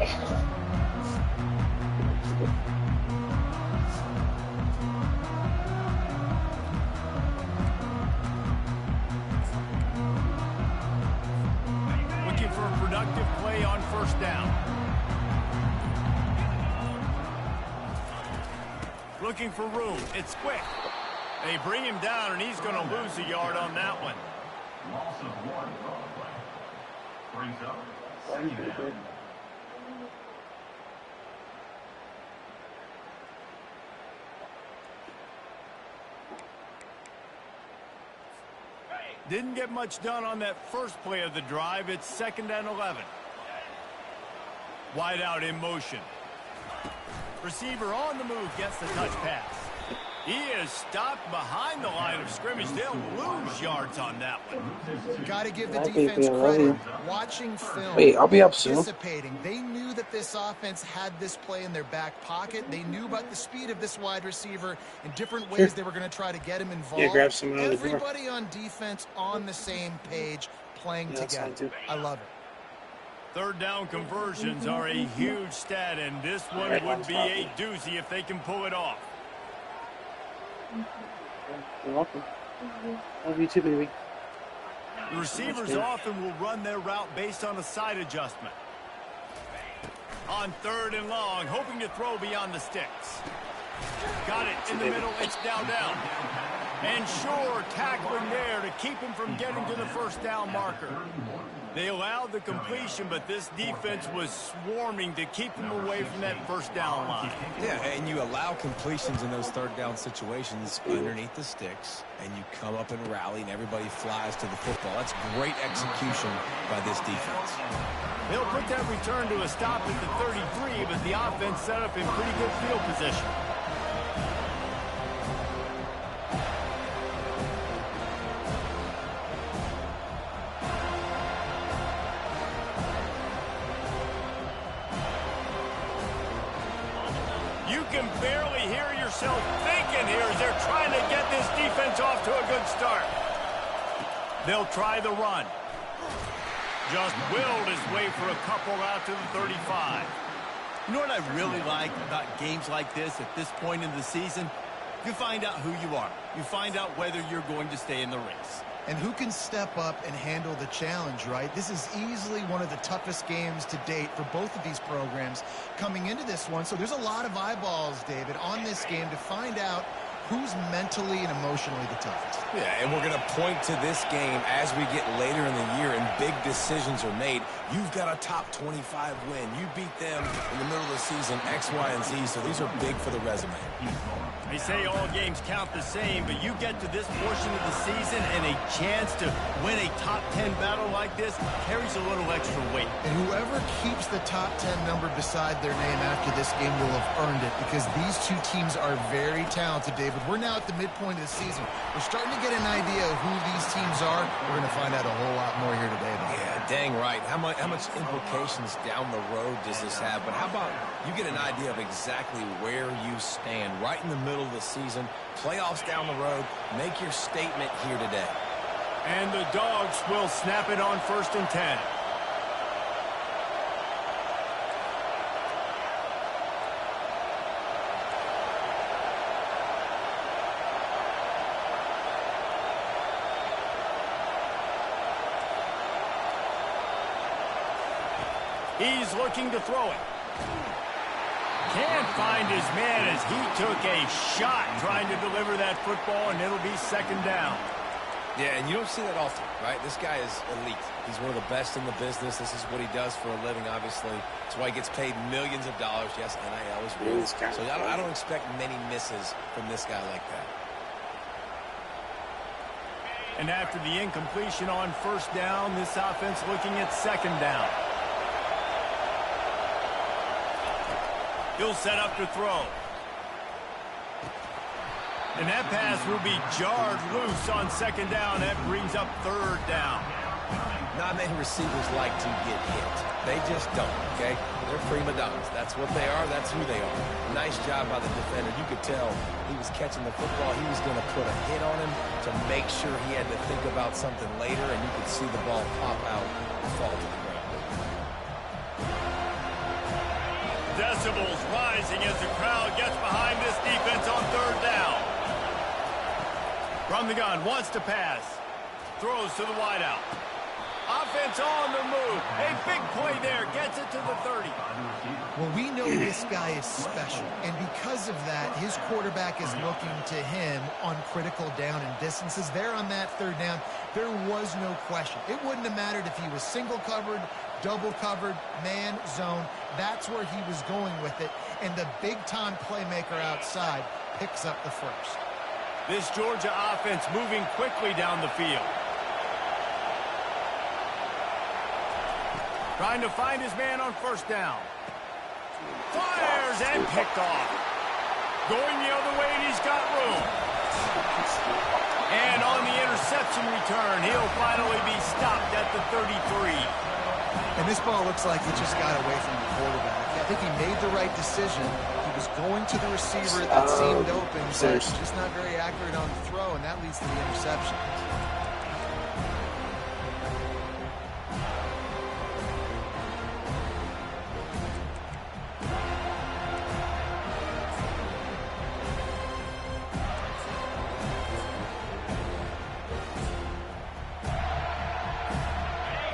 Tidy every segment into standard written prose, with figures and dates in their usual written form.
Looking for a productive play on first down. Looking for room. It's quick. They bring him down, and he's going to lose a yard on that one. Loss of 1 on the play. Brings up second down. Didn't get much done on that first play of the drive. It's 2nd and 11. Wide out in motion. Receiver on the move gets the touch pass. He is stopped behind the line of scrimmage. They'll lose yards on that one. Got to give the defense credit. Watching film, wait, I'll be up soon. anticipating. They knew that this offense had this play in their back pocket. They knew about the speed of this wide receiver in different ways they were going to try to get him involved. Yeah, grab some out of the door. Everybody on defense on the same page, playing together. I love it. Third down conversions are a huge stat, and this one would be a doozy if they can pull it off. You're welcome. Love you too, baby. The receivers often will run their route based on a side adjustment. On 3rd and long, hoping to throw beyond the sticks. Got it in the middle. It's now down. And sure, tackling there to keep him from getting to the first down marker. They allowed the completion, but this defense was swarming to keep them away from that first down line. Yeah, and you allow completions in those 3rd down situations underneath the sticks, and you come up and rally, and everybody flies to the football. That's great execution by this defense. They'll put that return to a stop at the 33, but the offense set up in pretty good field position. You can barely hear yourself thinking here as they're trying to get this defense off to a good start. They'll try the run. Just willed his way for a couple out to the 35. You know what I really like about games like this at this point in the season? You find out who you are. You find out whether you're going to stay in the race. And who can step up and handle the challenge, right? This is easily one of the toughest games to date for both of these programs coming into this one. So there's a lot of eyeballs, David, on this game to find out who's mentally and emotionally the toughest. Yeah, and we're going to point to this game as we get later in the year and big decisions are made. You've got a top 25 win. You beat them in the middle of the season, X, Y, and Z, so these are big for the resume. They say all games count the same, but you get to this portion of the season and a chance to win a top 10 battle like this carries a little extra weight. And whoever keeps the top 10 number beside their name after this game will have earned it, because these two teams are very talented, David. We're now at the midpoint of the season. We're starting to get an idea of who these teams are. We're going to find out a whole lot more here today, though. Yeah, dang right. How much implications down the road does this have? But how about you get an idea of exactly where you stand right in the middle of the season, playoffs down the road, make your statement here today. And the Dogs will snap it on 1st and 10. He's looking to throw it. Can't find his man as he took a shot trying to deliver that football, and it'll be 2nd down. Yeah, and you don't see that often, right? This guy is elite. He's one of the best in the business. This is what he does for a living, obviously. That's why he gets paid millions of dollars. Yes, NIL is real. So I don't expect many misses from this guy like that. And after the incompletion on 1st down, this offense looking at 2nd down. He'll set up to throw. And that pass will be jarred loose on 2nd down. That brings up 3rd down. Not many receivers like to get hit. They just don't, okay? They're prima donnas. That's what they are. That's who they are. Nice job by the defender. You could tell he was catching the football. He was going to put a hit on him to make sure he had to think about something later, and you could see the ball pop out and fall to the ground. Decibels rising as the crowd gets behind this defense on third down. From the gun, wants to pass. Throws to the wideout. Offense on the move. A big play there. Gets it to the 30. Well, we know this guy is special, and because of that, his quarterback is looking to him on critical down and distances. There on that third down, there was no question. It wouldn't have mattered if he was single covered, double covered, man, zone. That's where he was going with it, and the big-time playmaker outside picks up the first. This Georgia offense moving quickly down the field. Trying to find his man on first down. Fires and picked off. Going the other way, and he's got room. And on the interception return, he'll finally be stopped at the 33. And this ball looks like it just got away from the quarterback. I think he made the right decision. He was going to the receiver that seemed open, but just not very accurate on the throw, and that leads to the interception.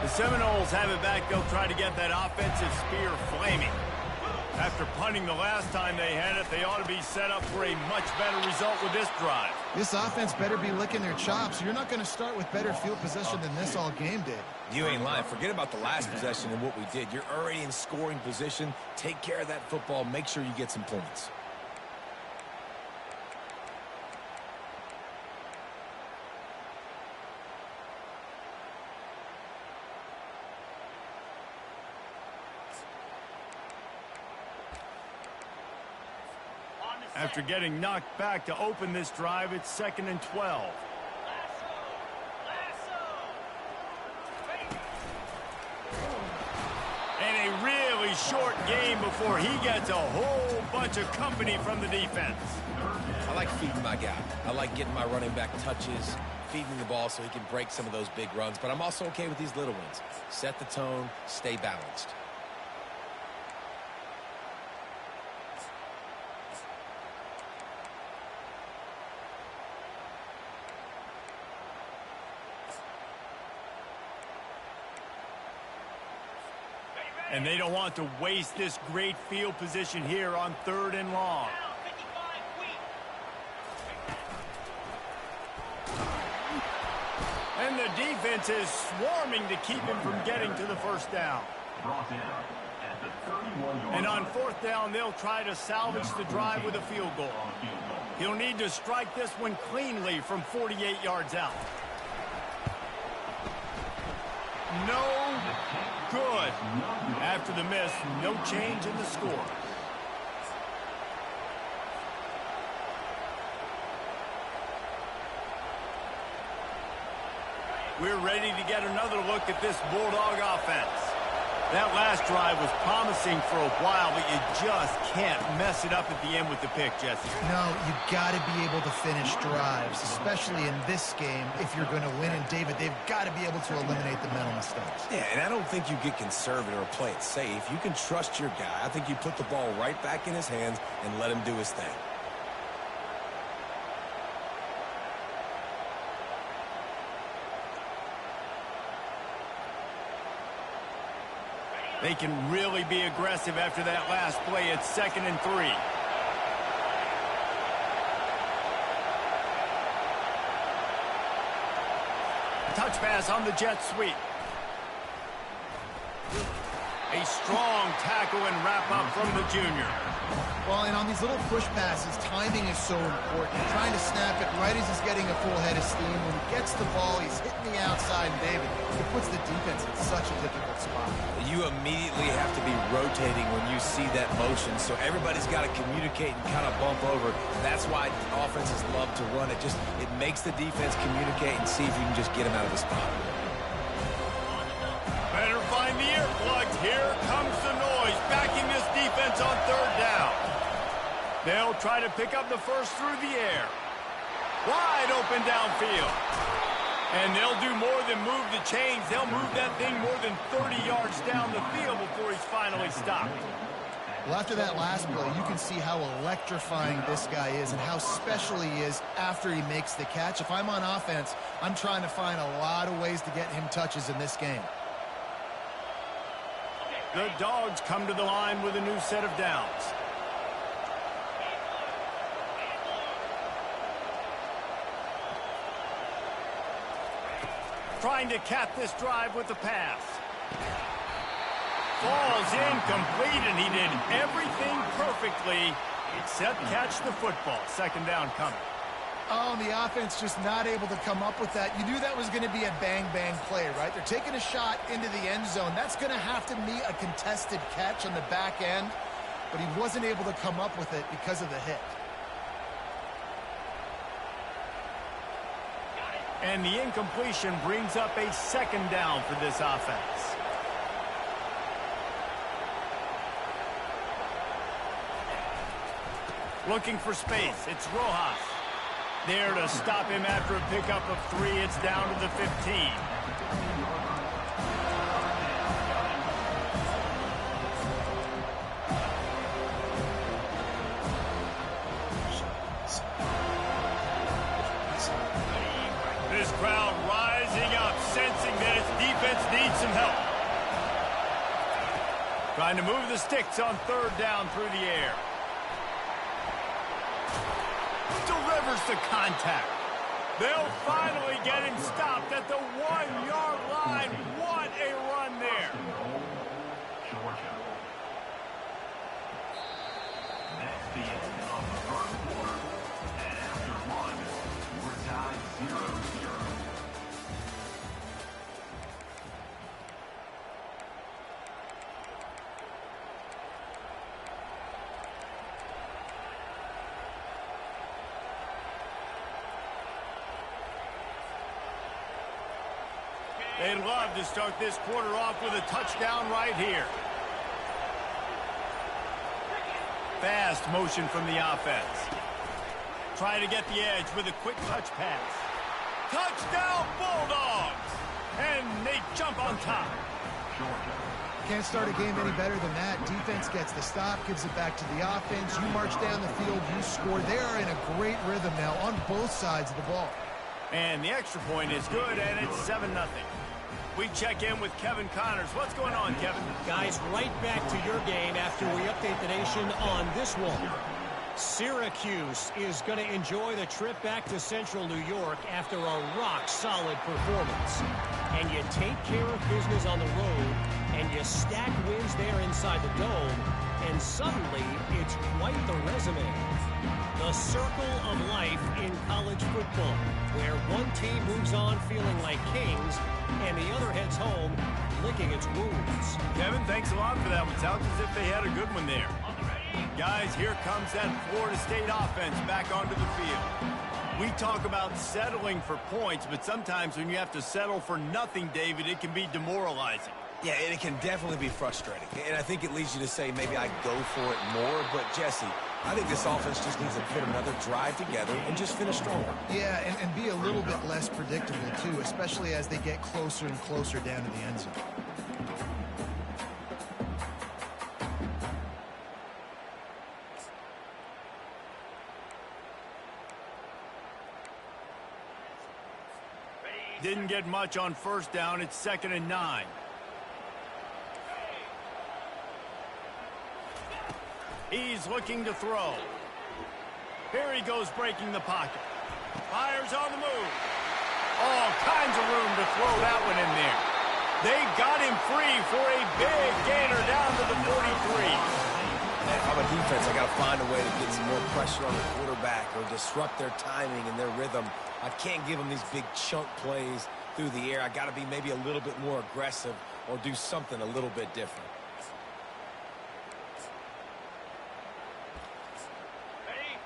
The Seminoles have it back. They'll try to get that offensive spear flaming. After punting the last time they had it, they ought to be set up for a much better result with this drive. This offense better be licking their chops. You're not going to start with better field possession than this all game did. You ain't lying. Forget about the last possession and what we did. You're already in scoring position. Take care of that football. Make sure you get some points. After getting knocked back to open this drive, it's 2nd and 12. And a really short game before he gets a whole bunch of company from the defense. I like feeding my guy. I like getting my running back touches, feeding the ball so he can break some of those big runs. But I'm also okay with these little ones. Set the tone, stay balanced. And they don't want to waste this great field position here on 3rd and long. And the defense is swarming to keep him from getting to the first down. And on 4th down, they'll try to salvage the drive with a field goal. He'll need to strike this one cleanly from 48 yards out. No good. After the miss, no change in the score. We're ready to get another look at this Bulldog offense. That last drive was promising for a while, but you just can't mess it up at the end with the pick, Jesse. No, you've got to be able to finish drives, especially in this game. If you're going to win, and David, they've got to be able to eliminate the mental mistakes. Yeah, and I don't think you get conservative or play it safe. You can trust your guy. I think you put the ball right back in his hands and let him do his thing. They can really be aggressive after that last play. It's 2nd and 3. Touch pass on the jet sweep. A strong tackle and wrap up from the junior. Well, and on these little push passes, timing is so important. You're trying to snap it right as he's getting a full head of steam. When he gets the ball, he's hitting the outside, and David, it puts the defense in such a difficult spot. You immediately have to be rotating when you see that motion, so everybody's got to communicate and kind of bump over. That's why offenses love to run it. It makes the defense communicate and see if you can just get him out of the spot. Better find the earplugs. Here comes the noise, backing this defense on 3rd down. They'll try to pick up the first through the air. Wide open downfield. And they'll do more than move the chains. They'll move that thing more than 30 yards down the field before he's finally stopped. Well, after that last play, you can see how electrifying this guy is and how special he is after he makes the catch. If I'm on offense, I'm trying to find a lot of ways to get him touches in this game. The Dogs come to the line with a new set of downs. Trying to cap this drive with the pass. Falls incomplete, and he did everything perfectly except catch the football. Second down coming. Oh, and the offense just not able to come up with that. You knew that was going to be a bang-bang play, right? They're taking a shot into the end zone. That's going to have to be a contested catch on the back end, but he wasn't able to come up with it because of the hit. And the incompletion brings up a second down for this offense. Looking for space. It's Rojas. There to stop him after a pickup of 3. It's down to the 15. This crowd rising up, sensing that its defense needs some help. Trying to move the sticks on third down through the air. Delivers the contact. They'll finally get him stopped at the 1-yard line. What a run there. Georgia. Next the end of the first quarter. And after one, we're tied 0-0. They'd love to start this quarter off with a touchdown right here. Fast motion from the offense. Trying to get the edge with a quick touch pass. Touchdown Bulldogs! And they jump on top. Can't start a game any better than that. Defense gets the stop, gives it back to the offense. You march down the field, you score. They are in a great rhythm now on both sides of the ball. And the extra point is good, and it's 7-0. We check in with Kevin Connors. What's going on, Kevin? Guys, right back to your game after we update the nation on this one. Syracuse is going to enjoy the trip back to Central New York after a rock-solid performance. And you take care of business on the road, and you stack wins there inside the dome, and suddenly it's quite the resume. The circle of life in college football, where one team moves on feeling like kings, and the other heads home licking its wounds. Kevin, thanks a lot for that one. Sounds as if they had a good one there. Guys, here comes that Florida State offense back onto the field. We talk about settling for points, but sometimes when you have to settle for nothing, David, it can be demoralizing. Yeah, and it can definitely be frustrating. And I think it leads you to say maybe I go for it more. But, Jesse, I think this offense just needs to put another drive together and just finish stronger. Yeah, and be a little bit less predictable, too, especially as they get closer and closer down to the end zone. Didn't get much on first down. It's 2nd and 9. He's looking to throw. Here he goes breaking the pocket. Fires on the move. All kinds of room to throw that one in there. They got him free for a big gainer down to the 43. And if I'm a defense, I got to find a way to get some more pressure on the quarterback or disrupt their timing and their rhythm. I can't give them these big chunk plays through the air. I got to be maybe a little bit more aggressive or do something a little bit different.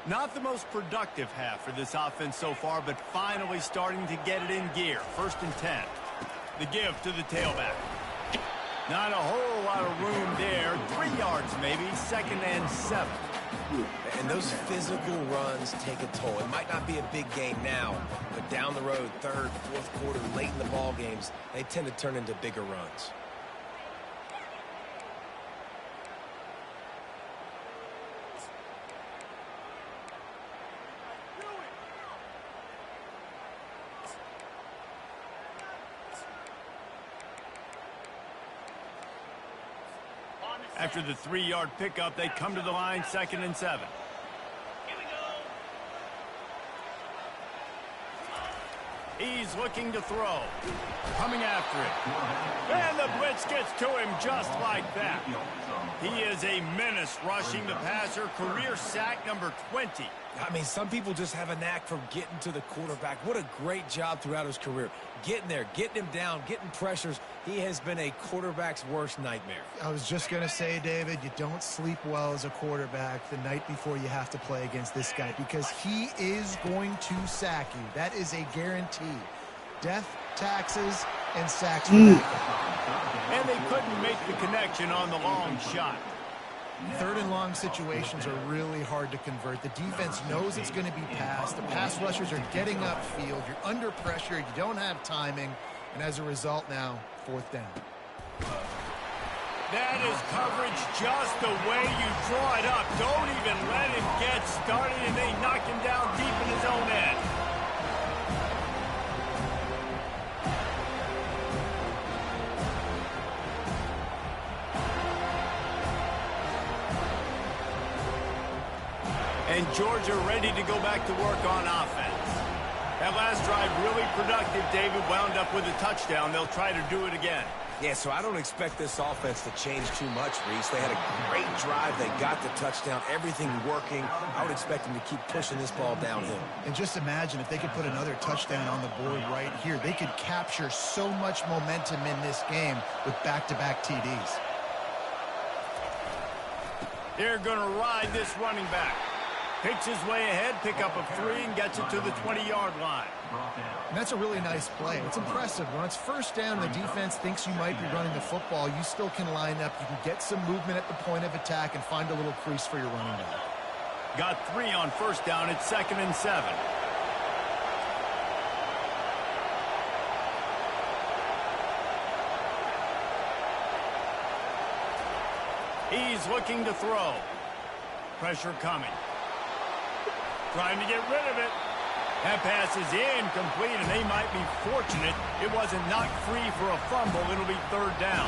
Not the most productive half for this offense so far, but finally starting to get it in gear. 1st and 10. The give to the tailback. Not a whole lot of room there. 3 yards maybe. 2nd and 7. And those physical runs take a toll. It might not be a big game now, but down the road, 3rd, 4th quarter, late in the ball games, they tend to turn into bigger runs. After the 3-yard pickup, they come to the line, 2nd and 7. He's looking to throw. Coming after it. And the blitz gets to him just like that. He is a menace rushing the passer. Career sack number 20. I mean, some people just have a knack for getting to the quarterback. What a great job throughout his career. Getting there, getting him down, getting pressures. He has been a quarterback's worst nightmare. I was just going to say, David, you don't sleep well as a quarterback the night before you have to play against this guy because he is going to sack you. That is a guarantee. Death, taxes, and sacks for that guy. And they couldn't make the connection on the long shot. 3rd and long situations are really hard to convert. The defense knows it's going to be passed. The pass rushers are getting upfield. You're under pressure. You don't have timing. And as a result now, 4th down. That is coverage just the way you draw it up. Don't even let him get started, and they knock him down deep in his own end. And Georgia ready to go back to work on offense. That last drive really productive. David wound up with a touchdown. They'll try to do it again. Yeah, so I don't expect this offense to change too much, Reese. They had a great drive. They got the touchdown. Everything working. I would expect them to keep pushing this ball downhill. And just imagine if they could put another touchdown on the board right here. They could capture so much momentum in this game with back-to-back TDs. They're going to ride this running back. Picks his way ahead, pick up of 3, and gets it to the 20-yard line. And that's a really nice play. It's impressive. When it's 1st down, the defense thinks you might be running the football. You still can line up. You can get some movement at the point of attack and find a little crease for your running back. Got 3 on 1st down. It's 2nd and 7. He's looking to throw. Pressure coming. Trying to get rid of it. That pass is incomplete, and they might be fortunate it wasn't knocked free for a fumble. It'll be 3rd down.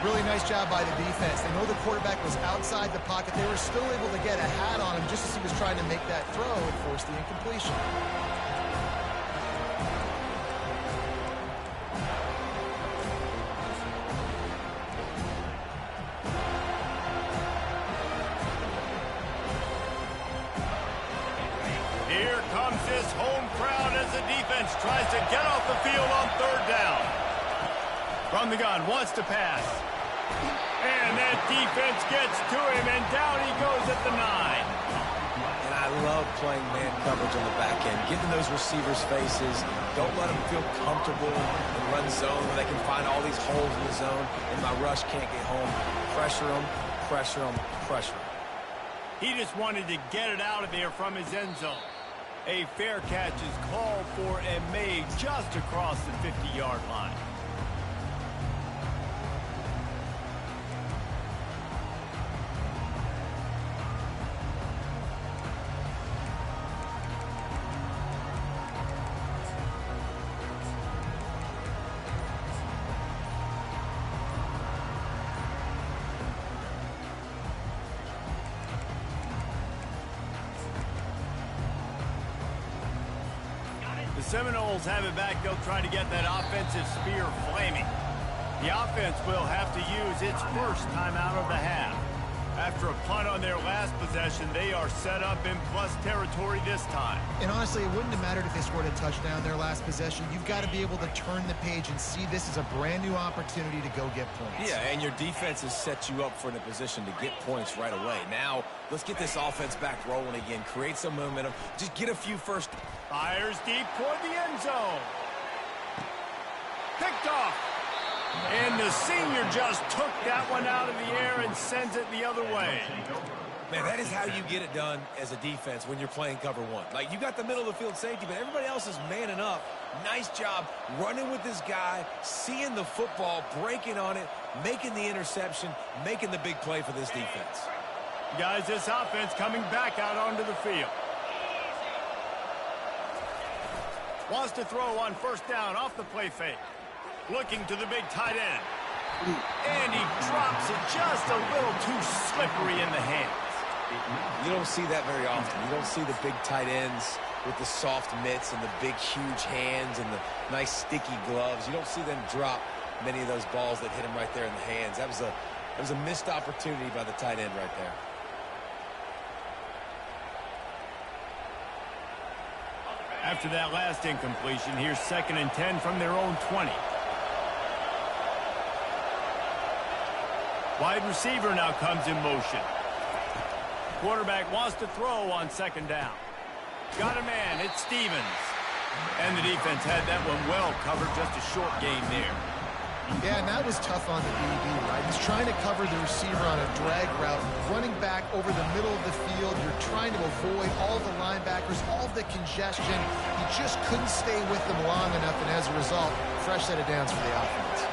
Really nice job by the defense. They know the quarterback was outside the pocket. They were still able to get a hat on him just as he was trying to make that throw and force the incompletion. Here comes this home crowd as the defense tries to get off the field on 3rd down. From the gun, wants to pass. And that defense gets to him, and down he goes at the 9. And I love playing man coverage on the back end, getting those receivers' faces. Don't let them feel comfortable in run zone where they can find all these holes in the zone, and my rush can't get home. Pressure them, pressure them, pressure them. He just wanted to get it out of there from his end zone. A fair catch is called for and made just across the 50-yard line. The Seminoles have it back. They'll try to get that offensive spear flaming. The offense will have to use its first timeout of the half. After a punt on their last possession, they are set up in plus territory this time. And honestly, it wouldn't have mattered if they scored a touchdown their last possession. You've got to be able to turn the page and see this as a brand new opportunity to go get points. Yeah, and your defense has set you up for a position to get points right away. Now, let's get this offense back rolling again. Create some momentum. Just get a few first. Fires deep toward the end zone. Picked off. And the senior just took that one out of the air and sends it the other way. Man, that is how you get it done as a defense when you're playing cover one. Like, you got the middle of the field safety, but everybody else is manning up. Nice job running with this guy, seeing the football, breaking on it, making the interception, making the big play for this defense. Guys, this offense coming back out onto the field. Wants to throw on 1st down off the play fake. Looking to the big tight end. And he drops it just a little too slippery in the hands. You don't see that very often. You don't see the big tight ends with the soft mitts and the big, huge hands and the nice, sticky gloves. You don't see them drop many of those balls that hit him right there in the hands. That was a missed opportunity by the tight end right there. After that last incompletion, here's 2nd and 10 from their own 20. Wide receiver now comes in motion. Quarterback wants to throw on 2nd down. Got a man, it's Stevens. And the defense had that one well covered, just a short gain there. Yeah, and that was tough on the DB, right? He's trying to cover the receiver on a drag route, running back over the middle of the field. You're trying to avoid all the linebackers, all the congestion. He just couldn't stay with them long enough, and as a result, fresh set of downs for the offense.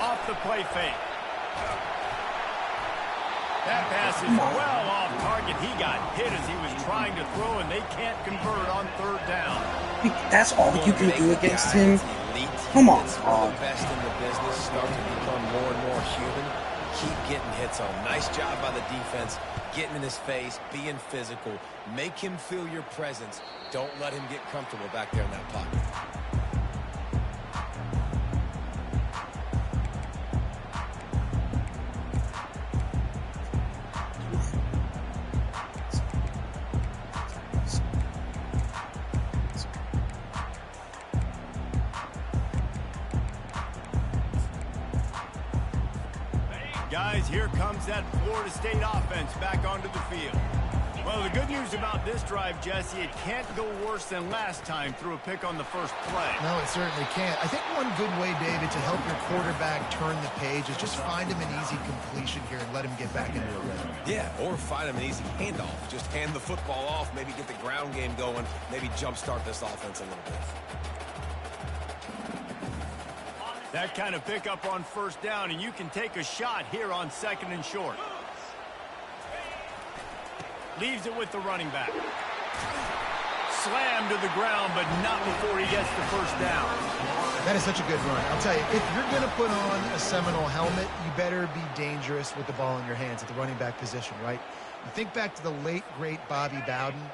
Off the play fake. That pass is well off target. He got hit as he was trying to throw, and they can't convert on 3rd down. That's all you can do against him? Come on. The best in the business, start to become more and more human. Keep getting hits on. Nice job by the defense, getting in his face, being physical. Make him feel your presence. Don't let him get comfortable back there in that pocket. Guys, here comes that Florida State offense back onto the field. Well, the good news about this drive, Jesse, it can't go worse than last time through a pick on the first play. No, it certainly can't. I think one good way, David, to help your quarterback turn the page is just find him an easy completion here and let him get back into a rhythm. Yeah, or find him an easy handoff. Just hand the football off, maybe get the ground game going, maybe jumpstart this offense a little bit. That kind of pickup on 1st down, and you can take a shot here on 2nd and short. Leaves it with the running back. Slammed to the ground, but not before he gets the 1st down. That is such a good run. I'll tell you, if you're going to put on a Seminole helmet, you better be dangerous with the ball in your hands at the running back position, right? You think back to the late, great Bobby Bowden.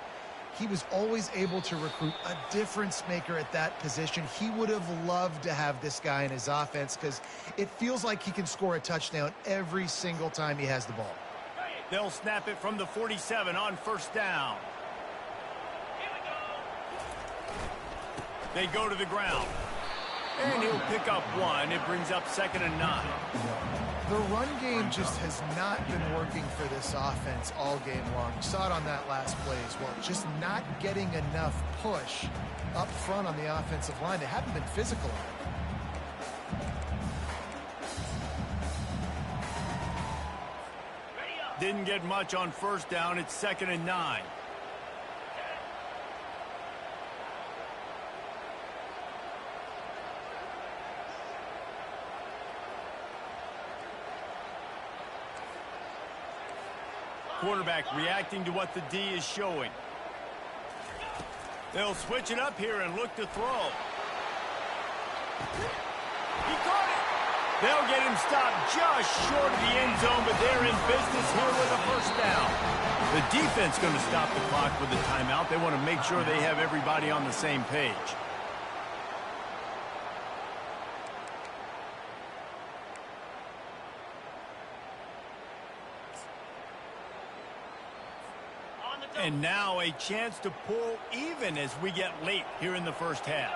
He was always able to recruit a difference maker at that position. He would have loved to have this guy in his offense because it feels like he can score a touchdown every single time he has the ball. They'll snap it from the 47 on 1st down. They go to the ground. And he'll pick up 1. It brings up 2nd and 9. The run game just has not been working for this offense all game long. You saw it on that last play as well. Just not getting enough push up front on the offensive line. They haven't been physical on it. Didn't get much on 1st down. It's 2nd and 9. Quarterback reacting to what the D is showing. They'll switch it up here and look to throw. He caught it. They'll get him stopped just short of the end zone, but they're in business here with a 1st down. The defense going to stop the clock with a timeout. They want to make sure they have everybody on the same page. And now a chance to pull even as we get late here in the 1st half.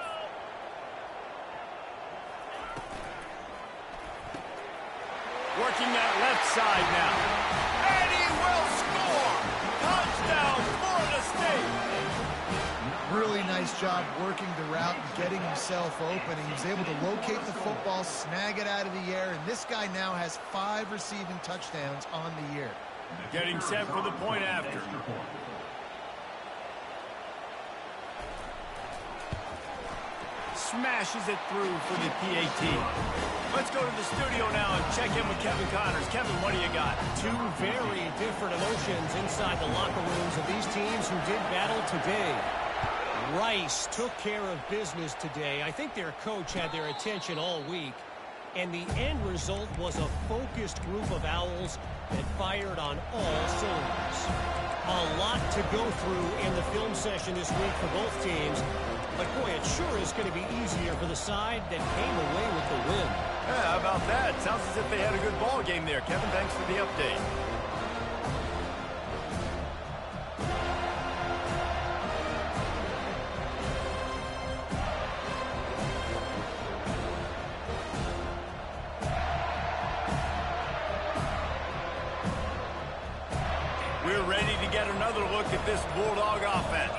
Working that left side now. And he will score! Touchdown, Florida State! Really nice job working the route and getting himself open. He was able to locate the football, snag it out of the air, and this guy now has 5 receiving touchdowns on the year. Getting set for the point after. Smashes it through for the PAT. Let's go to the studio now and check in with Kevin Connors. Kevin, what do you got? 2 very different emotions inside the locker rooms of these teams who did battle today. Rice took care of business today. I think their coach had their attention all week. and the end result was a focused group of Owls that fired on all cylinders. A lot to go through in the film session this week for both teams, but boy, it sure is going to be easier for the side that came away with the win. Yeah, how about that? Sounds as if they had a good ball game there. Kevin, thanks for the update. We're ready to get another look at this Bulldog offense.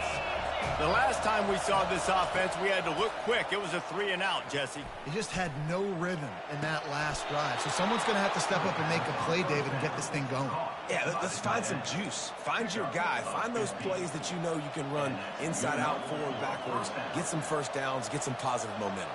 The last time we saw this offense, we had to look quick. It was a 3-and-out, Jesse. He just had no rhythm in that last drive. So someone's going to have to step up and make a play, David, and get this thing going. Yeah, let's find some juice. Find your guy. Find those plays that you know you can run inside out, forward, backwards. Get some first downs. Get some positive momentum.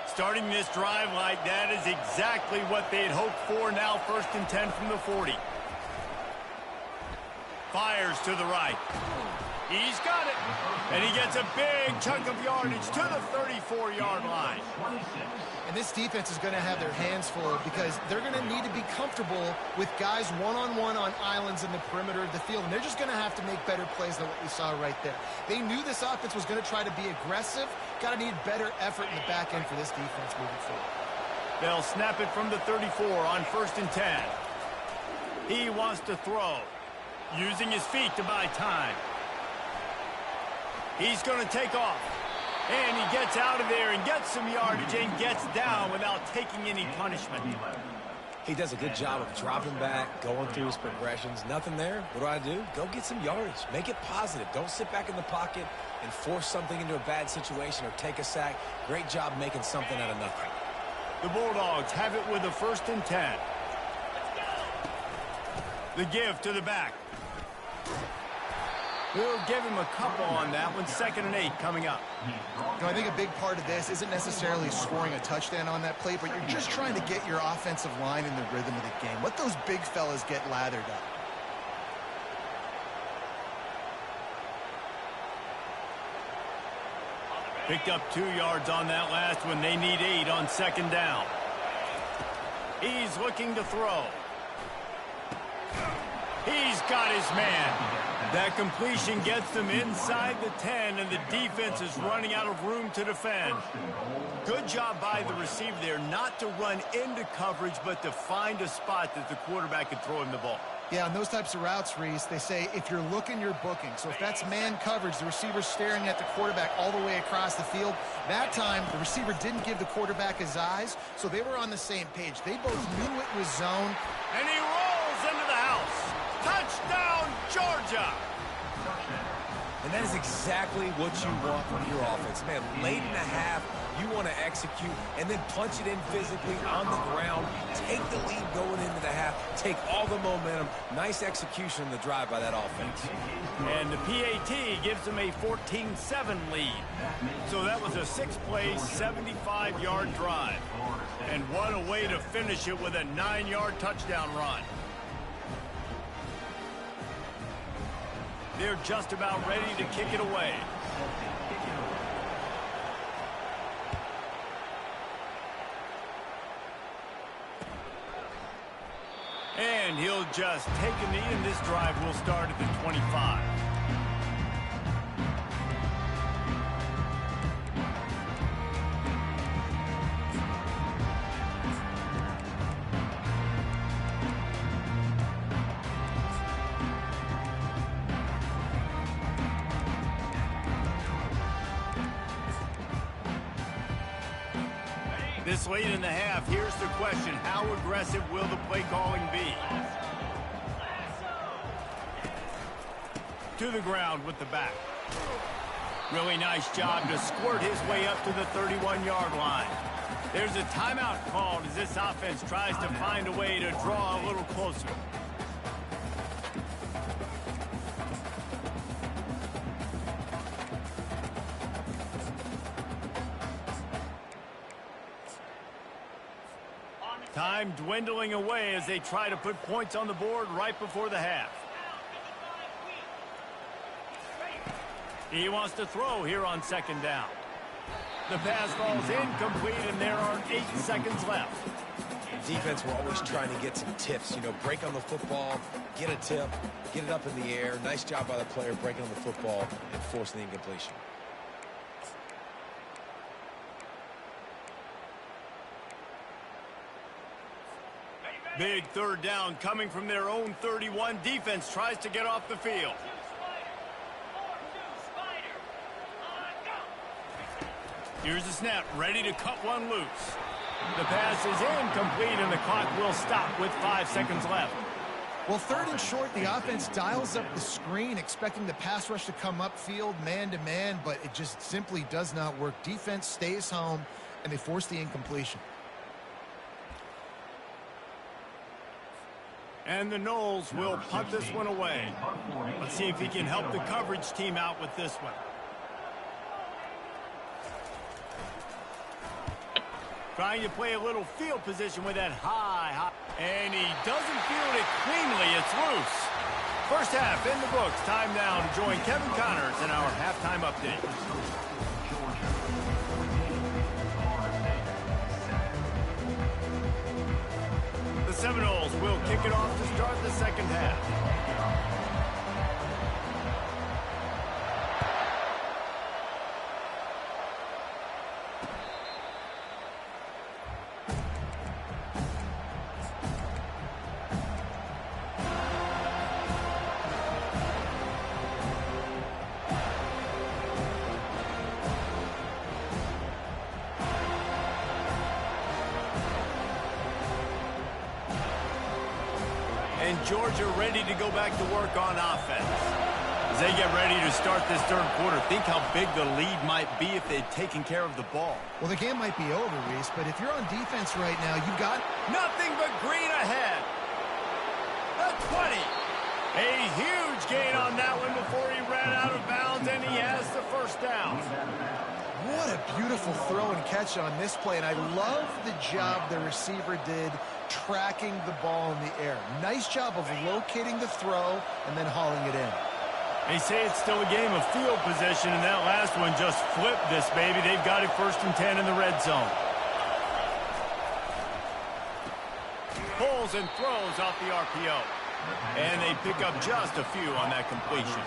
Starting this drive like that is exactly what they had hoped for. Now 1st and 10 from the 40. Fires to the right. He's got it. And he gets a big chunk of yardage to the 34-yard line. And this defense is going to have their hands full because they're going to need to be comfortable with guys one-on-one on islands in the perimeter of the field. And they're just going to have to make better plays than what we saw right there. They knew this offense was going to try to be aggressive. Got to need better effort in the back end for this defense moving forward. They'll snap it from the 34 on 1st and 10. He wants to throw, using his feet to buy time. He's going to take off. And he gets out of there and gets some yardage and gets down without taking any punishment. He does a good job of dropping back, going through his progressions. Nothing there. What do? Go get some yardage. Make it positive. Don't sit back in the pocket and force something into a bad situation or take a sack. Great job making something out of nothing. The Bulldogs have it with a 1st and 10. The give to the back. We'll give him a couple on that one. 2nd and 8 coming up. You know, I think a big part of this isn't necessarily scoring a touchdown on that play, but you're just trying to get your offensive line in the rhythm of the game. Let those big fellas get lathered up. Picked up 2 yards on that last one. They need 8 on 2nd down. He's looking to throw. He's got his man. That completion gets them inside the 10, and the defense is running out of room to defend. Good job by the receiver there, not to run into coverage, but to find a spot that the quarterback could throw him the ball. Yeah, on those types of routes, Reese, they say if you're looking, you're booking. So if that's man coverage, the receiver's staring at the quarterback all the way across the field. That time, the receiver didn't give the quarterback his eyes, so they were on the same page. They both knew it was zone. And he rolls into the house. Touchdown, Georgia! And that is exactly what you want from your offense. Man, late in the half, you want to execute and then punch it in physically on the ground. Take the lead going into the half. Take all the momentum. Nice execution in the drive by that offense. And the PAT gives them a 14-7 lead. So that was a 6-play, 75-yard drive. And what a way to finish it with a 9-yard touchdown run. They're just about ready to kick it away. And he'll just take a knee, and this drive will start at the 25. This late in the half, here's the question. How aggressive will the play calling be? To the ground with the back. Really nice job to squirt his way up to the 31-yard line. There's a timeout called as this offense tries to find a way to draw a little closer. Time dwindling away as they try to put points on the board right before the half. He wants to throw here on second down. The pass falls incomplete, and there are 8 seconds left. Defense, we're always trying to get some tips. You know, break on the football, get a tip, get it up in the air. Nice job by the player breaking on the football and forcing the incompletion. Big third down coming from their own 31. Defense tries to get off the field. Here's the snap, ready to cut one loose. The pass is incomplete, and the clock will stop with 5 seconds left. Well, third and short, the offense dials up the screen, expecting the pass rush to come upfield, man-to-man, but it just simply does not work. Defense stays home, and they force the incompletion. And the Noles will punt this one away. Let's see if he can help the coverage team out with this one. Trying to play a little field position with that high. And he doesn't field it cleanly. It's loose. First half in the books. Time now to join Kevin Connors in our halftime update. The Seminoles will kick it off to start the second half. And Georgia ready to go back to work on offense. As they get ready to start this third quarter, think how big the lead might be if they'd taken care of the ball. Well, the game might be over, Reese, but if you're on defense right now, you've got nothing but green ahead. The 20. A huge gain on that one before he ran out of bounds, and he has the first down. What a beautiful throw and catch on this play, and I love the job the receiver did tracking the ball in the air. Nice job of locating the throw and then hauling it in. They say it's still a game of field position, and that last one just flipped this baby. They've got it 1st and 10 in the red zone. Pulls and throws off the RPO. And they pick up just a few on that completion.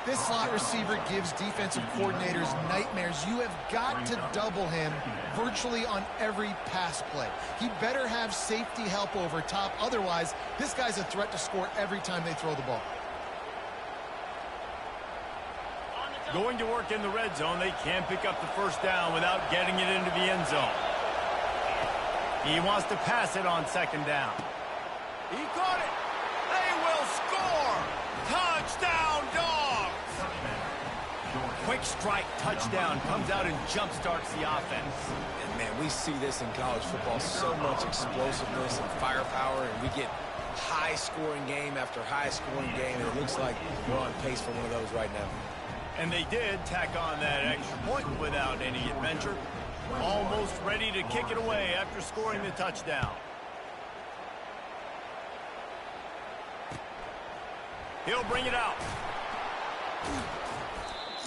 This slot receiver gives defensive coordinators nightmares. You have got to double him virtually on every pass play. He better have safety help over top. Otherwise, this guy's a threat to score every time they throw the ball. Going to work in the red zone, they can't pick up the first down without getting it into the end zone. He wants to pass it on second down. He caught it. They will score. Touchdown, Dogs. Quick strike touchdown comes out and jump-starts the offense. And, man, we see this in college football, so much explosiveness and firepower, and we get high-scoring game after high-scoring game, and it looks like we're on pace for one of those right now. And they did tack on that extra point without any adventure. Almost ready to kick it away after scoring the touchdown. He'll bring it out.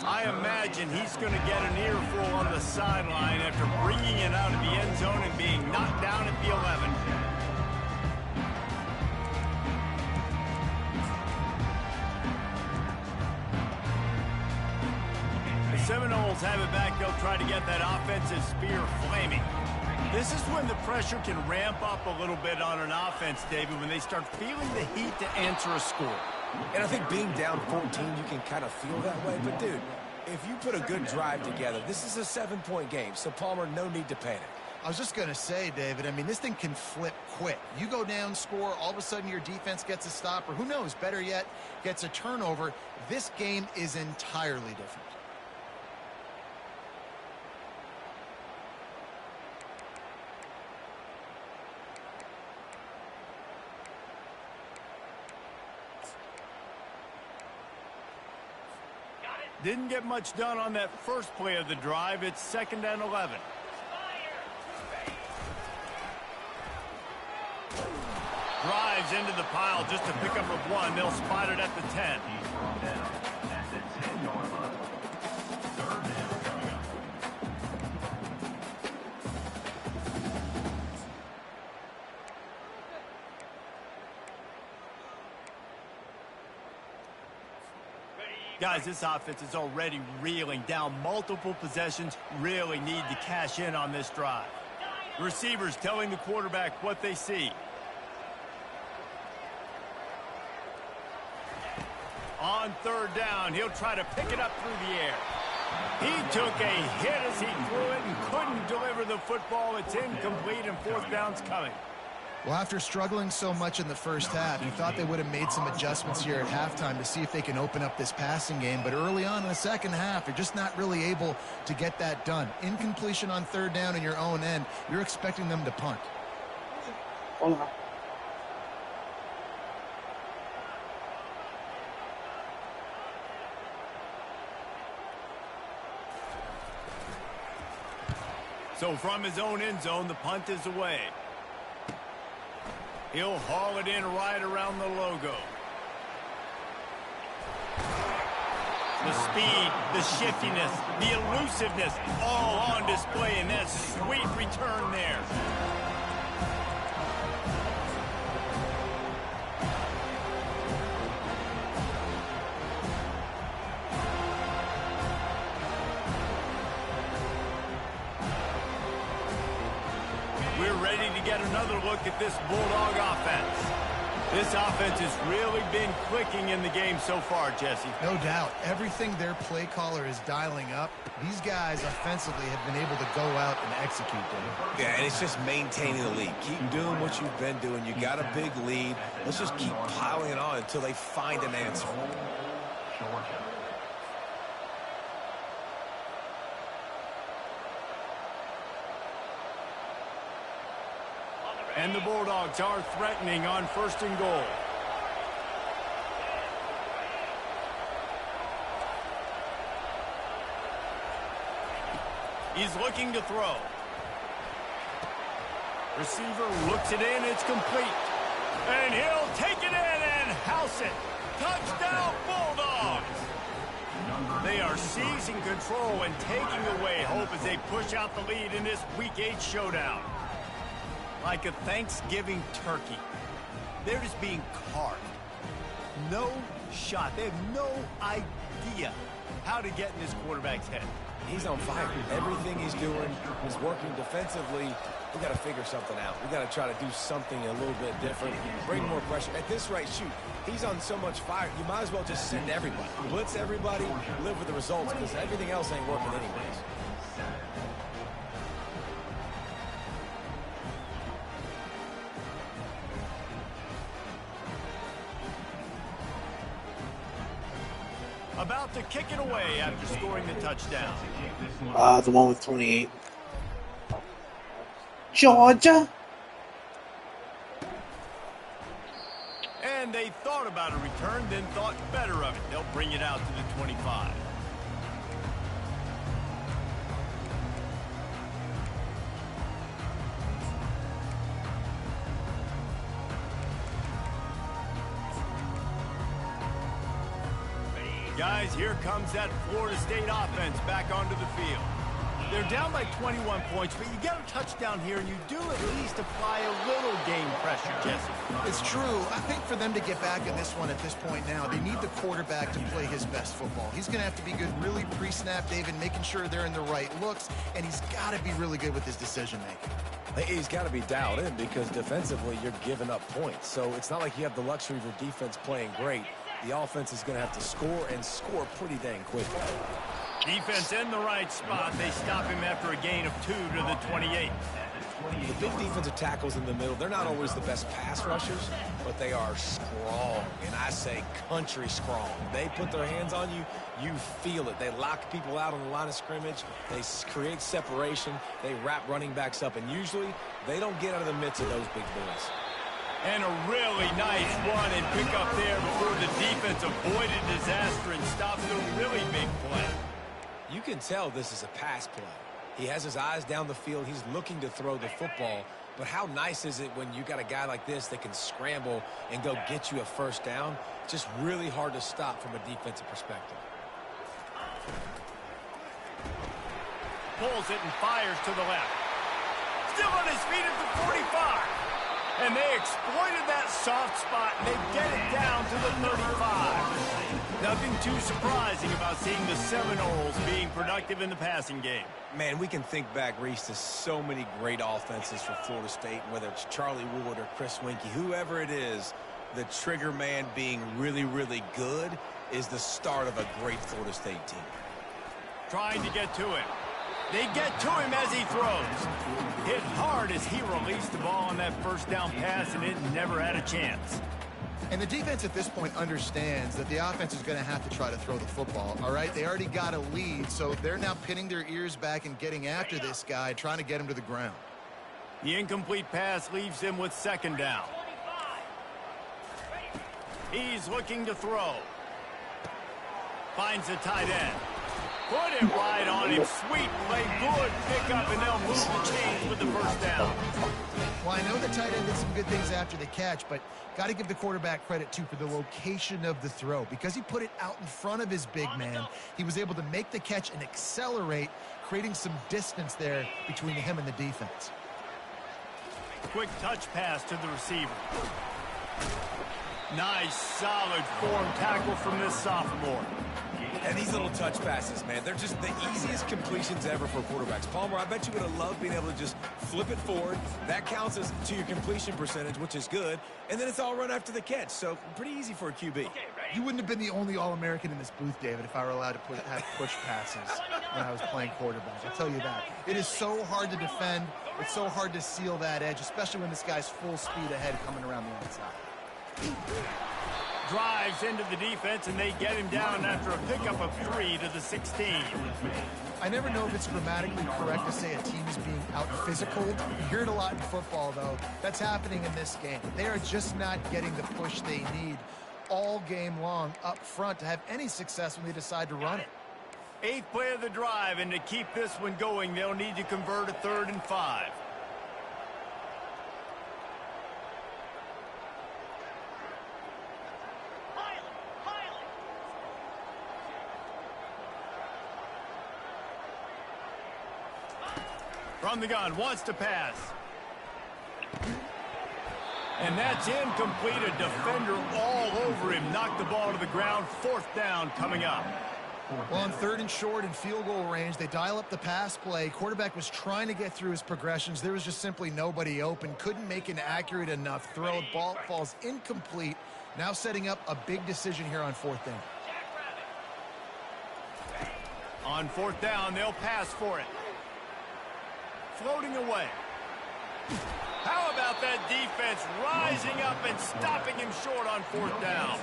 I imagine he's going to get an earful on the sideline after bringing it out of the end zone and being knocked down at the 11. The Seminoles have it back. They'll try to get that offensive spear flaming. This is when the pressure can ramp up a little bit on an offense, David, when they start feeling the heat to answer a score. And I think being down 14, you can kind of feel that way. But, dude, if you put a good drive together, this is a 7-point game. So, Palmer, no need to panic. I was just going to say, David, I mean, this thing can flip quick. You go down, score, all of a sudden your defense gets a stop, or who knows, better yet, gets a turnover. This game is entirely different. Didn't get much done on that first play of the drive. It's 2nd and 11. Drives into the pile just to pick up a 1. They'll spot it at the 10. Guys, this offense is already reeling down multiple possessions, really need to cash in on this drive. The receivers telling the quarterback what they see. On third down, he'll try to pick it up through the air. He took a hit as he threw it and couldn't deliver the football. It's incomplete and fourth down's coming. Well, after struggling so much in the first half, you thought they would have made some adjustments here at halftime to see if they can open up this passing game. But early on in the second half, they're just not really able to get that done. Incompletion on third down in your own end, you're expecting them to punt. Hold on. So from his own end zone, the punt is away. He'll haul it in right around the logo. The speed, the shiftiness, the elusiveness, all on display in that sweet return there. We're ready to get another look at this Bulldog offense. This offense has really been clicking in the game so far, Jesse. No doubt. Everything their play caller is dialing up, these guys offensively have been able to go out and execute them. Yeah, and it's just maintaining the lead. Keep doing what you've been doing. You got a big lead. Let's just keep piling it on until they find an answer. And the Bulldogs are threatening on first and goal. He's looking to throw. Receiver looks it in. It's complete. And he'll take it in and house it. Touchdown, Bulldogs. They are seizing control and taking away hope as they push out the lead in this Week 8 showdown. Like a Thanksgiving turkey. They're just being carved. No shot. They have no idea how to get in this quarterback's head. He's on fire. Everything he's doing is working defensively. We got to figure something out. We got to try to do something a little bit different. Bring more pressure. At this rate, shoot, he's on so much fire. You might as well just send everybody. Blitz everybody, live with the results, because everything else ain't working anyways. About to kick it away after scoring the touchdown. The one with 28. Georgia. And they thought about a return, then thought better of it. They'll bring it out to the 25. Guys, here comes that Florida State offense back onto the field. They're down by 21 points, but you get a touchdown here, and you do at least apply a little game pressure, Jesse. It's true. I think for them to get back in this one at this point now, they need the quarterback to play his best football. He's going to have to be good really pre-snap, David, making sure they're in the right looks, and he's got to be really good with his decision-making. He's got to be dialed in because defensively you're giving up points. So it's not like you have the luxury of your defense playing great. The offense is going to have to score and score pretty dang quickly. Defense in the right spot. They stop him after a gain of 2 to the 28. The big defensive tackles in the middle, they're not always the best pass rushers, but they are strong, and I say country strong. They put their hands on you, you feel it. They lock people out on the line of scrimmage. They create separation. They wrap running backs up, and usually they don't get out of the midst of those big boys. And a really nice run and pick up there before the defense avoided disaster and stopped a really big play. You can tell this is a pass play. He has his eyes down the field. He's looking to throw the football. But how nice is it when you got a guy like this that can scramble and go get you a first down? Just really hard to stop from a defensive perspective. Pulls it and fires to the left. Still on his feet at the 45. And they exploited that soft spot, and they get it down to the 35. Nothing too surprising about seeing the Seminoles being productive in the passing game. Man, we can think back, Reese, to so many great offenses for Florida State, whether it's Charlie Wood or Chris Winkie, whoever it is, the trigger man being really, really good is the start of a great Florida State team. Trying to get to it. They get to him as he throws. Hit hard as he released the ball on that first down pass, and it never had a chance. And the defense at this point understands that the offense is going to have to try to throw the football, all right? They already got a lead, so they're now pinning their ears back and getting after this guy, trying to get him to the ground. The incomplete pass leaves him with second down. He's looking to throw. Finds the tight end. Put it right on him. Sweet play. Good pickup, and they'll move the chains with the first down. Well, I know the tight end did some good things after the catch, but got to give the quarterback credit, too, for the location of the throw. Because he put it out in front of his big man, he was able to make the catch and accelerate, creating some distance there between him and the defense. Quick touch pass to the receiver. Nice, solid form tackle from this sophomore. And these little touch passes, man, they're just the easiest completions ever for quarterbacks. Palmer, I bet you would have loved being able to just flip it forward. That counts as to your completion percentage, which is good. And then it's all run after the catch. So pretty easy for a QB. You wouldn't have been the only All-American in this booth, David, if I were allowed to have push passes when I was playing quarterback. I'll tell you that. It is so hard to defend. It's so hard to seal that edge, especially when this guy's full speed ahead coming around the outside. Drives into the defense, and they get him down after a pickup of 3 to the 16. I never know if it's grammatically correct to say a team is being out-physical. You hear it a lot in football, though. That's happening in this game. They are just not getting the push they need all game long up front to have any success when they decide to run it. 8th play of the drive, and to keep this one going, they'll need to convert a 3rd and 5. From the gun, wants to pass. And that's incomplete. A defender all over him. Knocked the ball to the ground. 4th down coming up. Well, on 3rd and short and field goal range, they dial up the pass play. Quarterback was trying to get through his progressions. There was just simply nobody open. Couldn't make an accurate enough throw. Ball falls incomplete. Now setting up a big decision here on 4th down. On 4th down, they'll pass for it. Floating away. How about that defense rising up and stopping him short on 4th down?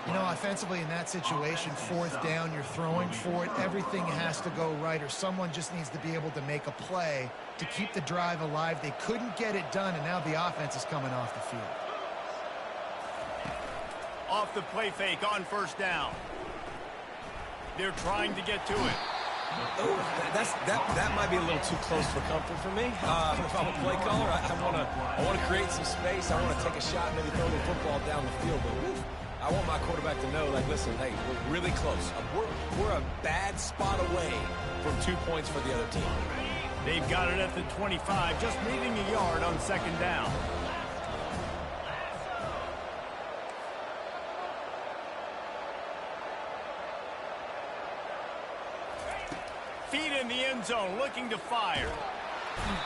You know, offensively in that situation, 4th down, you're throwing for it. Everything has to go right, or someone just needs to be able to make a play to keep the drive alive. They couldn't get it done, and now the offense is coming off the field. Off the play fake on 1st down. They're trying to get to it. Oh, that might be a little too close for comfort for me. If I'm a play caller, I want to create some space. I want to take a shot, maybe throw the football down the field. But woof, I want my quarterback to know, like, listen, hey, we're really close. We're a bad spot away from 2 points for the other team. They've got it at the 25, just leaving a yard on 2nd down. Feet in the end zone, looking to fire.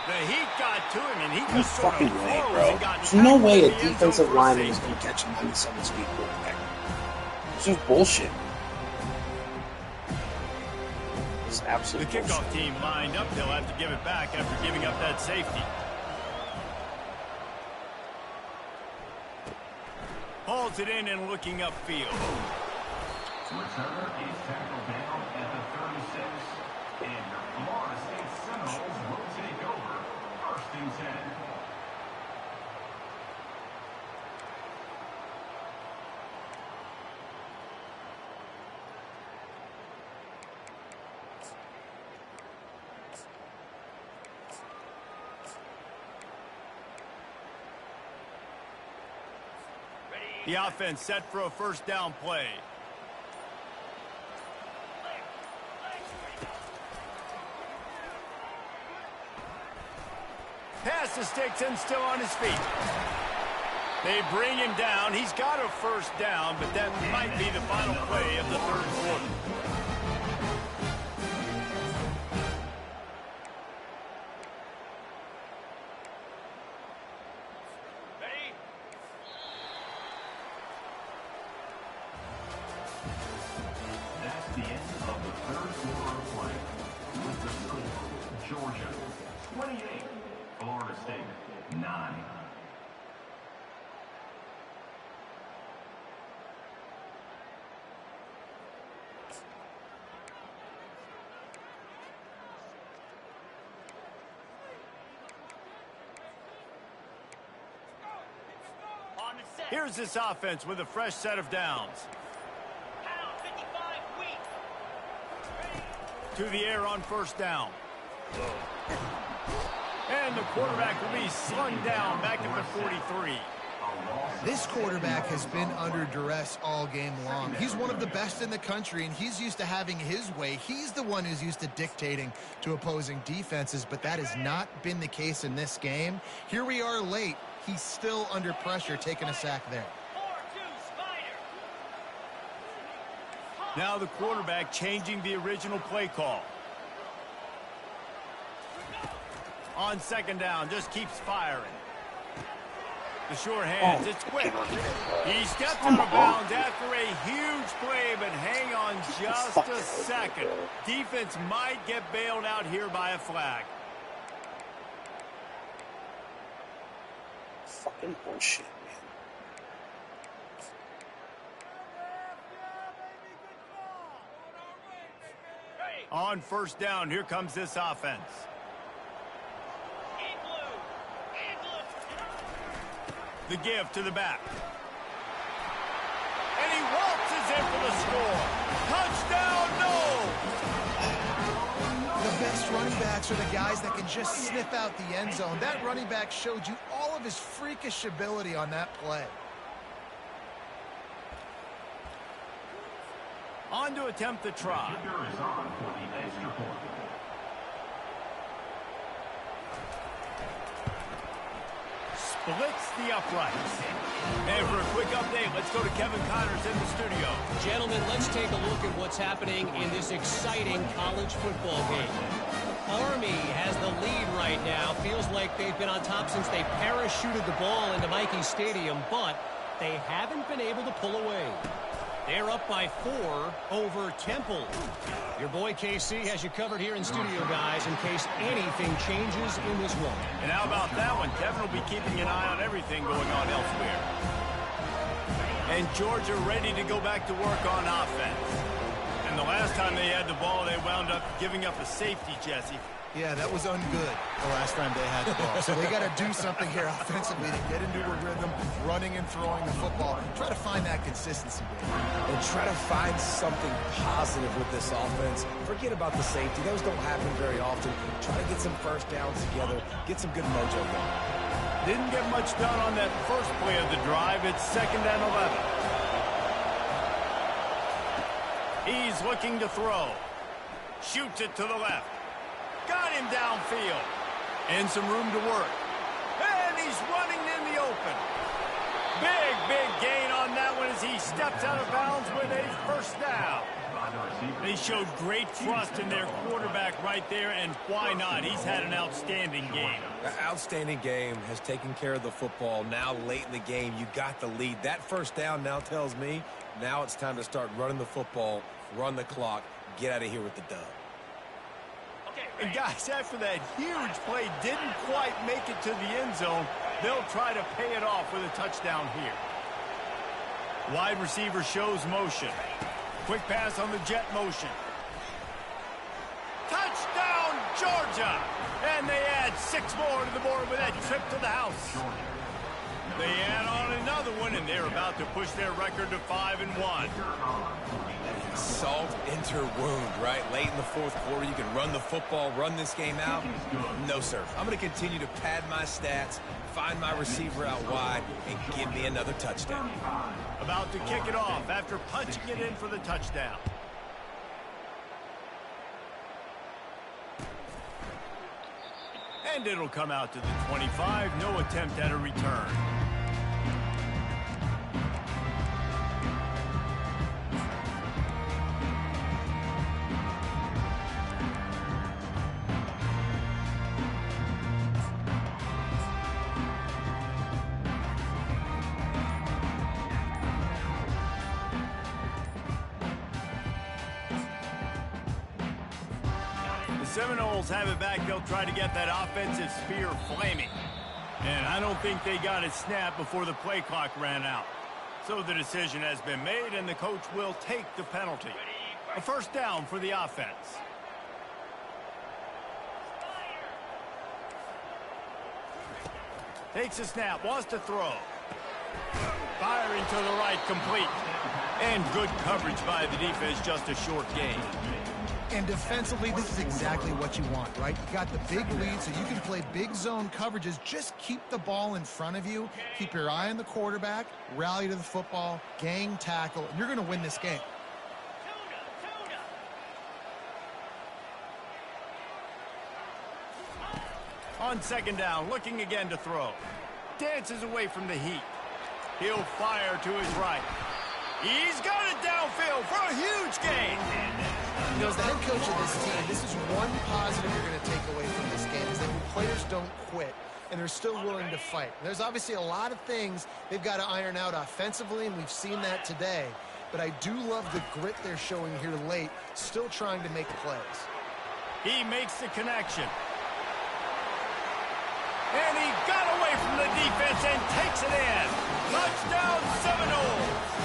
The heat got to him, and he No just sort of fucking way, froze bro. and got There's no way a tackled in the end defensive zone for lineman is safety. going to catch a 97-speed quarterback. It's just bullshit. It's The absolute bullshit. kickoff team lined up. They'll have to give it back after giving up that safety. Hauls it in and looking upfield. Returner is tackled down at the 36, and your Florida State Seminoles will take over 1st and 10. The offense set for a 1st down play. Pass to Sticks and still on his feet. They bring him down. He's got a first down, but that might be the final play of the third quarter. That's the end of the third quarter of play. With the score, Georgia 28, Florida State 9. Here's this offense with a fresh set of downs. To the air on first down. And the quarterback will be slung down back at the 43. This quarterback has been under duress all game long. He's one of the best in the country, and he's used to having his way. He's the one who's used to dictating to opposing defenses, but that has not been the case in this game. Here we are late. He's still under pressure, taking a sack there. Now the quarterback changing the original play call. On second down, just keeps firing. The sure hands, it's quick. He stepped out of bounds after a huge play, but hang on just a second. Defense might get bailed out here by a flag. Fucking bullshit, man. On first down, here comes this offense. The give to the back. And he waltzes in for the score. Touchdown, no! The best running backs are the guys that can just sniff out the end zone. That running back showed you all of his freakish ability on that play. On to attempt the try. Kicker is on for the extra point. Splits the uprights. And for a quick update, let's go to Kevin Connors in the studio. Gentlemen, let's take a look at what's happening in this exciting college football game. Army has the lead right now. Feels like they've been on top since they parachuted the ball into Michie Stadium, but they haven't been able to pull away. They're up by 4 over Temple. Your boy KC has you covered here in studio, guys, in case anything changes in this one. And how about that one? Kevin will be keeping an eye on everything going on elsewhere. And Georgia ready to go back to work on offense. And the last time they had the ball, they wound up giving up a safety, Jesse. Yeah, that was ungood the last time they had the ball. So they got to do something here offensively to get into a rhythm, running and throwing the football. Try to find that consistency, baby. And try to find something positive with this offense. Forget about the safety. Those don't happen very often. Try to get some first downs together. Get some good mojo going. Didn't get much done on that first play of the drive. It's 2nd and 11. He's looking to throw. Shoots it to the left. Got him downfield. And some room to work. And he's running in the open. Big gain on that one as he steps out of bounds with a first down. They showed great trust in their quarterback right there, and why not? He's had an outstanding game. An outstanding game, has taken care of the football. Now late in the game, you got the lead. That first down now tells me now it's time to start running the football, run the clock, get out of here with the dub. And guys, after that huge play didn't quite make it to the end zone, they'll try to pay it off with a touchdown here. Wide receiver shows motion. Quick pass on the jet motion. Touchdown, Georgia! And they add 6 more to the board with that trip to the house. They add on another one, and they're about to push their record to 5-1. Salt into wound, right? Late in the fourth quarter, you can run the football, run this game out. No, sir. I'm going to continue to pad my stats, find my receiver out wide, and give me another touchdown. About to kick it off after punching it in for the touchdown. And it'll come out to the 25. No attempt at a return. Seminoles have it back. They'll try to get that offensive spear flaming. And I don't think they got it snapped before the play clock ran out. So the decision has been made, and the coach will take the penalty. A first down for the offense. Takes a snap, wants to throw. Firing to the right, complete. And good coverage by the defense, just a short gain. And defensively, this is exactly what you want, right? You got the big lead, so you can play big zone coverages. Just keep the ball in front of you. Keep your eye on the quarterback, rally to the football, gang tackle, and you're going to win this game. On second down, looking again to throw. Dances away from the heat. He'll fire to his right. He's got it downfield for a huge gain. You know, as the head coach of this team, this is one positive you're going to take away from this game, is that your players don't quit, and they're still willing to fight. There's obviously a lot of things they've got to iron out offensively, and we've seen that today. But I do love the grit they're showing here late, still trying to make plays. He makes the connection. And he got away from the defense and takes it in. Touchdown, Seminoles.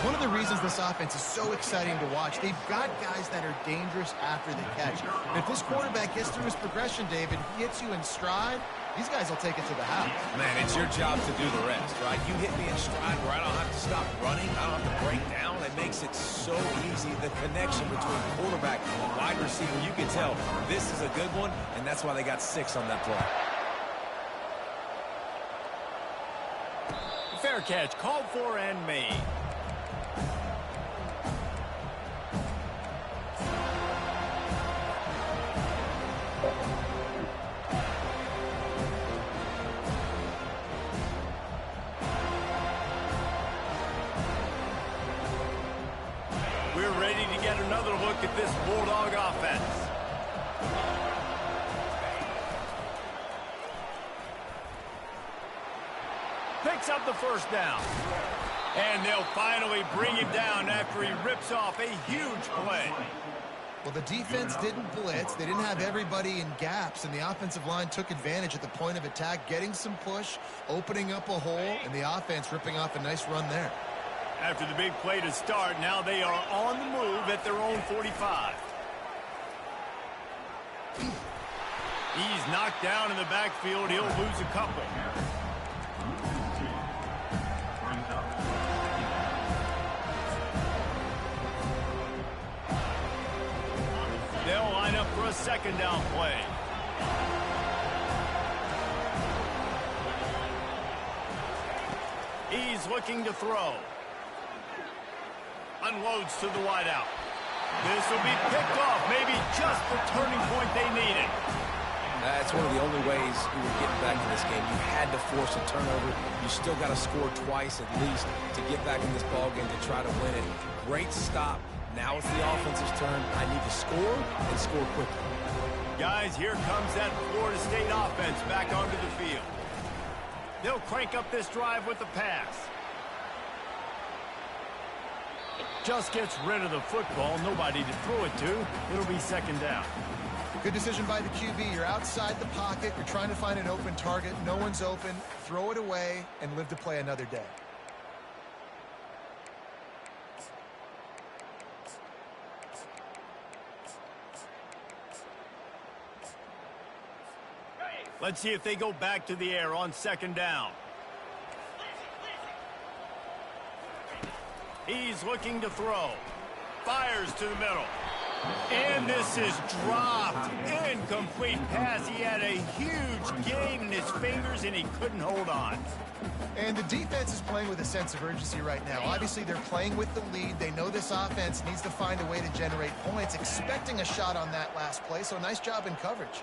One of the reasons this offense is so exciting to watch, they've got guys that are dangerous after the catch. And if this quarterback gets through his progression, David, he hits you in stride, these guys will take it to the house. Man, it's your job to do the rest, right? You hit me in stride where I don't have to stop running. I don't have to break down. It makes it so easy. The connection between quarterback and wide receiver, you can tell this is a good one, and that's why they got 6 on that play. Fair catch, called for and made. We're ready to get another look at this Bulldog offense. Picks up the first down. And they'll finally bring him down after he rips off a huge play. Well, the defense didn't blitz. They didn't have everybody in gaps, and the offensive line took advantage at the point of attack, getting some push, opening up a hole, and the offense ripping off a nice run there. After the big play to start, now they are on the move at their own 45. He's knocked down in the backfield. He'll lose a couple. They'll line up for a second down play. He's looking to throw. Unloads to the wideout. This will be picked off. Maybe just the turning point they needed. That's one of the only ways you were getting back in this game. You had to force a turnover. You still got to score twice at least to get back in this ball game to try to win it. Great stop. Now it's the offense's turn. I need to score and score quickly. Guys, here comes that Florida State offense back onto the field. They'll crank up this drive with the pass. Just gets rid of the football. Nobody to throw it to. It'll be second down. Good decision by the QB. You're outside the pocket. You're trying to find an open target. No one's open. Throw it away and live to play another day. Let's see if they go back to the air on second down. He's looking to throw. Fires to the middle. And this is dropped. Incomplete pass. He had a huge gain in his fingers, and he couldn't hold on. And the defense is playing with a sense of urgency right now. Obviously, they're playing with the lead. They know this offense needs to find a way to generate points, expecting a shot on that last play. So nice job in coverage.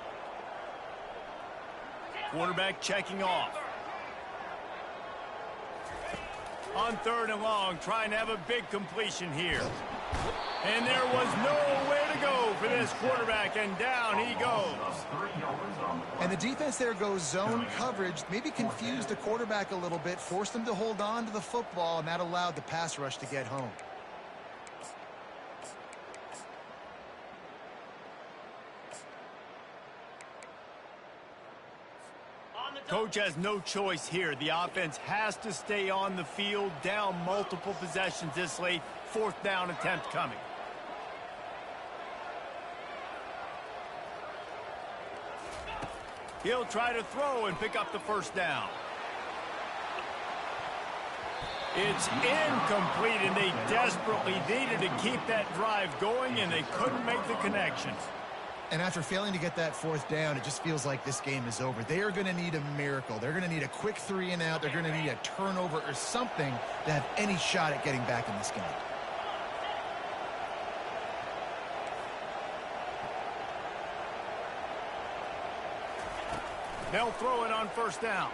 Quarterback checking off. On third and long, trying to have a big completion here. And there was nowhere to go for this quarterback, and down he goes. And the defense there goes zone coverage, maybe confused the quarterback a little bit, forced him to hold on to the football, and that allowed the pass rush to get home. Coach has no choice here. The offense has to stay on the field, down multiple possessions this late. 4th down attempt coming. He'll try to throw and pick up the 1st down. It's incomplete, and they desperately needed to keep that drive going, and they couldn't make the connections. And after failing to get that 4th down, it just feels like this game is over. They are going to need a miracle. They're going to need a quick 3 and out. They're going to need a turnover or something to have any shot at getting back in this game. They'll throw it on 1st down.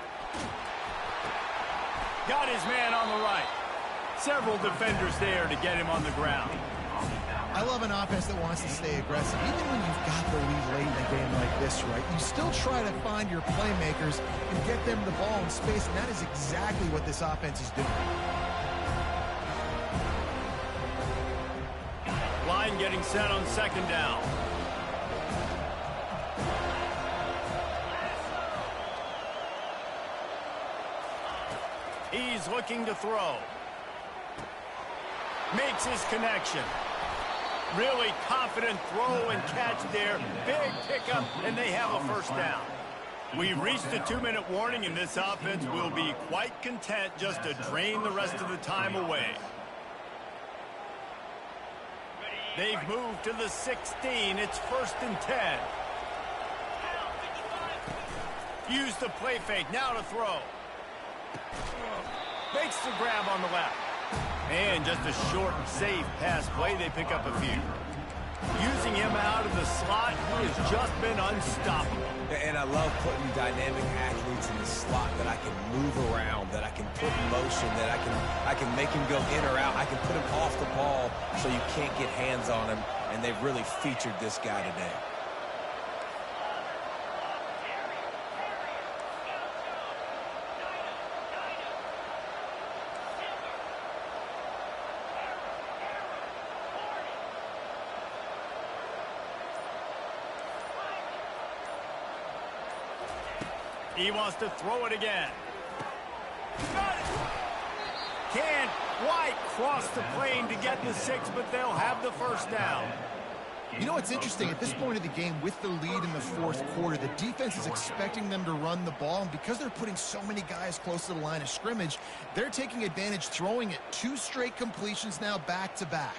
Got his man on the right. Several defenders there to get him on the ground. I love an offense that wants to stay aggressive. Even when you've got the lead late in a game like this, right, you still try to find your playmakers and get them the ball in space, and that is exactly what this offense is doing. Line getting set on 2nd down. He's looking to throw. Makes his connection. Really confident throw and catch there. Big pickup, and they have a 1st down. We've reached the 2-minute warning, and this offense will be quite content just to drain the rest of the time away. They've moved to the 16. It's 1st and 10. Use the play fake. Now to throw. Makes the grab on the left. And just a short, safe pass play. They pick up a few. Using him out of the slot, he has just been unstoppable. And I love putting dynamic athletes in the slot that I can move around, that I can put in motion, that I can make him go in or out. I can put him off the ball so you can't get hands on him. And they've really featured this guy today. He wants to throw it again. Got it. Can't quite cross the plane to get the 6, but they'll have the 1st down. You know what's interesting? At this point of the game, with the lead in the 4th quarter, the defense is expecting them to run the ball, and because they're putting so many guys close to the line of scrimmage, they're taking advantage, throwing it 2 straight completions now back-to-back.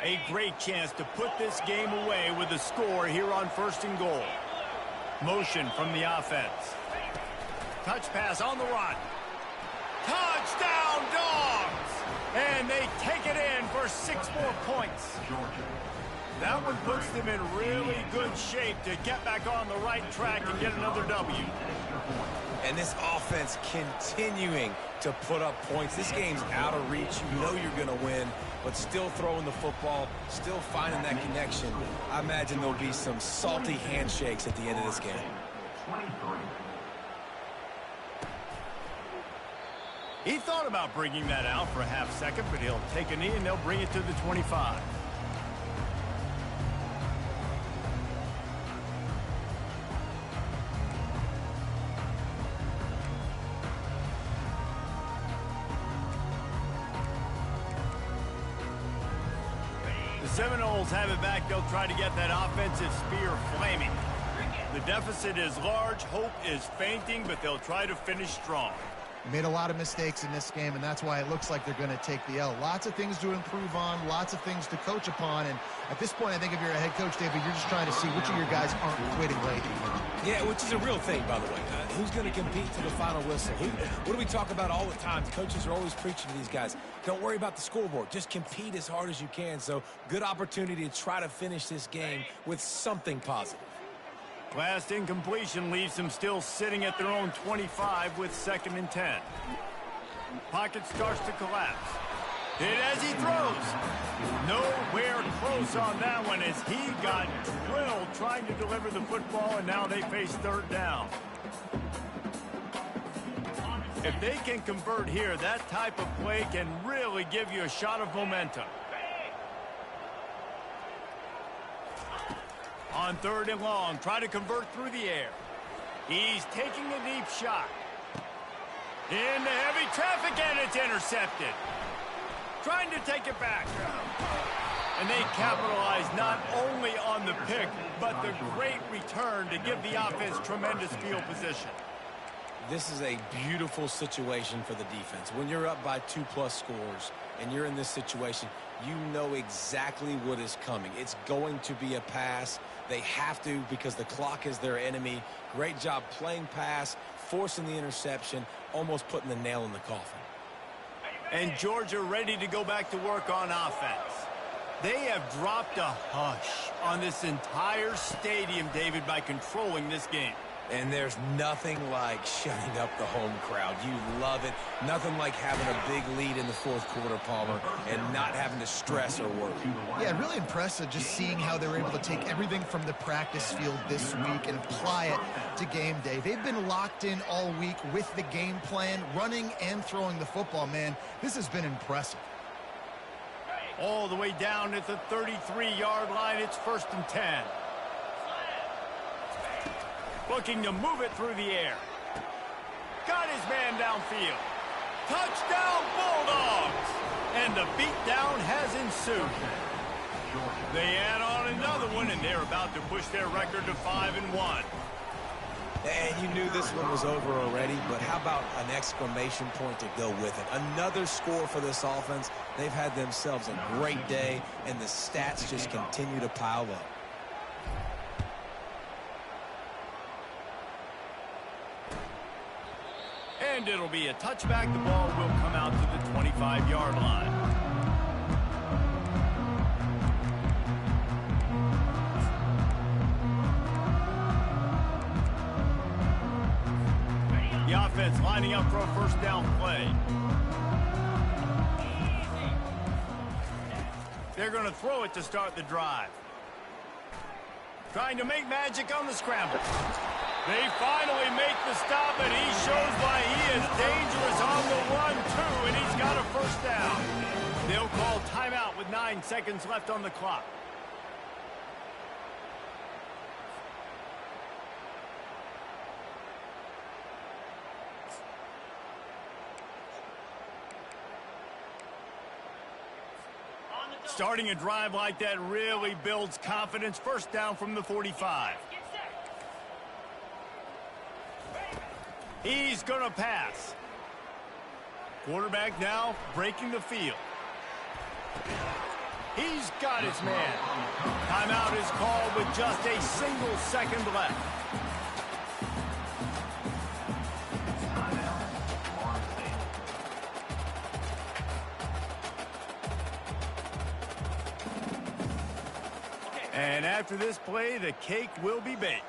A great chance to put this game away with a score here on 1st and goal. Motion from the offense. Touch pass on the run. Touchdown, Dogs! And they take it in for 6 more points. That one puts them in really good shape to get back on the right track and get another W. And this offense continuing to put up points. This game's out of reach. You know you're going to win, but still throwing the football, still finding that connection. I imagine there'll be some salty handshakes at the end of this game. He thought about bringing that out for a half second, but he'll take a knee and they'll bring it to the 25. The Seminoles have it back. They'll try to get that offensive spear flaming. The deficit is large. Hope is fainting, but they'll try to finish strong. Made a lot of mistakes in this game, and that's why it looks like they're going to take the L. Lots of things to improve on, lots of things to coach upon, and at this point, I think if you're a head coach, David, you're just trying to see which of your guys aren't quitting late. Yeah, which is a real thing, by the way. Who's going to compete to the final whistle? What do we talk about all the time? Coaches are always preaching to these guys. Don't worry about the scoreboard. Just compete as hard as you can. So, good opportunity to try to finish this game with something positive. Last incompletion leaves them still sitting at their own 25 with 2nd and 10. Pocket starts to collapse. Hit as he throws. Nowhere close on that one as he got drilled trying to deliver the football, and now they face 3rd down. If they can convert here, that type of play can really give you a shot of momentum. On 3rd and long, try to convert through the air. He's taking a deep shot. Into heavy traffic, and it's intercepted. Trying to take it back. And they capitalize not only on the pick, but the great return to give the offense tremendous field position. This is a beautiful situation for the defense. When you're up by 2+ scores and you're in this situation, you know exactly what is coming. It's going to be a pass. They have to because the clock is their enemy. Great job playing pass, forcing the interception, almost putting the nail in the coffin. And Georgia ready to go back to work on offense. They have dropped a hush on this entire stadium, David, by controlling this game. And there's nothing like shutting up the home crowd. You love it. Nothing like having a big lead in the fourth quarter, Palmer, and not having to stress or worry. Yeah, really impressive just seeing how they're able to take everything from the practice field this week and apply it to game day. They've been locked in all week with the game plan, running and throwing the football, man. This has been impressive. All the way down at the 33-yard line, it's 1st and 10. Looking to move it through the air. Got his man downfield. Touchdown, Bulldogs! And the beatdown has ensued. They add on another one, and they're about to push their record to 5-1. And you knew this one was over already, but how about an exclamation point to go with it? Another score for this offense. They've had themselves a great day, and the stats just continue to pile up. And it'll be a touchback. The ball will come out to the 25-yard line. The offense lining up for a first down play. They're going to throw it to start the drive. Trying to make magic on the scramble. They finally make the stop, and he shows why he is dangerous on the run, too, and he's got a first down. They'll call timeout with 9 seconds left on the clock. Starting a drive like that really builds confidence. First down from the 45. He's going to pass. Quarterback now breaking the field. He's got his man. Timeout is called with just a single second left. And after this play, the cake will be baked.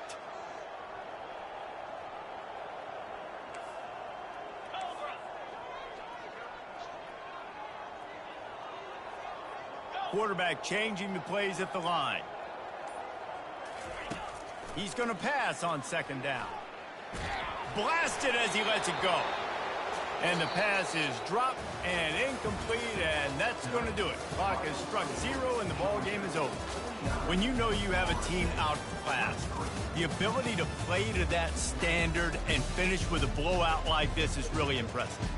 Quarterback changing the plays at the line. He's going to pass on second down. Blasted as he lets it go. And the pass is dropped and incomplete, and that's going to do it. Clock has struck 0, and the ball game is over. When you know you have a team outclassed, the ability to play to that standard and finish with a blowout like this is really impressive.